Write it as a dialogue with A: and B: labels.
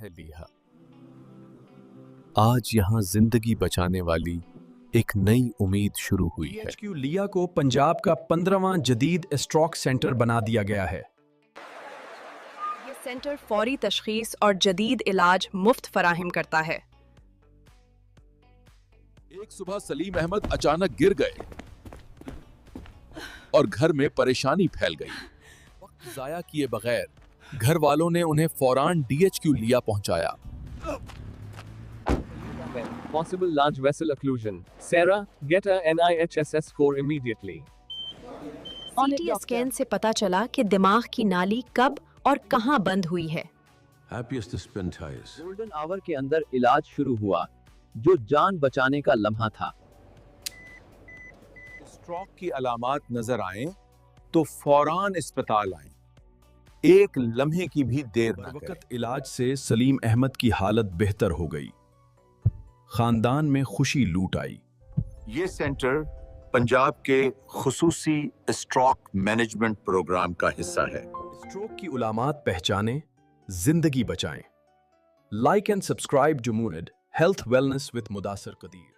A: ہے لیا آج یہاں زندگی بچانے والی ایک نئی امید شروع ہوئی ہے۔
B: DHQ لیا کو پنجاب کا 15واں جدید اسٹروک سینٹر بنا دیا گیا ہے۔
C: یہ سینٹر فوری تشخیص اور جدید علاج مفت فراہم کرتا ہے۔
D: ایک صبح سلیم احمد اچانک گر گئے اور گھر میں پریشانی پھیل گئی۔ وقت ضائع کیے بغیر گھر والوں نے انہیں فوراً DHQ لیا پہنچایا۔
E: Possible large vessel occlusion. Sarah, get a NIHSS score immediately.
C: CT scan سے پتا چلا کہ دماغ کی نالی کب اور کہاں بند ہوئی ہے۔
E: گولڈن آور کے اندر علاج شروع ہوا، جو جان بچانے کا لمحہ تھا۔
D: اسٹروک کی علامات نظر آئیں تو فوراً اسپتال آئیں، ایک لمحے کی بھی دیر نہ کریں۔
B: وقت علاج سے سلیم احمد کی حالت بہتر ہو گئی۔ خاندان میں خوشی لوٹ آئی۔
D: یہ سینٹر پنجاب کے خصوصی اسٹروک مینجمنٹ پروگرام کا حصہ ہے۔
B: اسٹروک کی علامات پہچانیں، زندگی بچائیں۔ لائک اینڈ سبسکرائب جمونڈ health wellness with Mudassar Qadeer.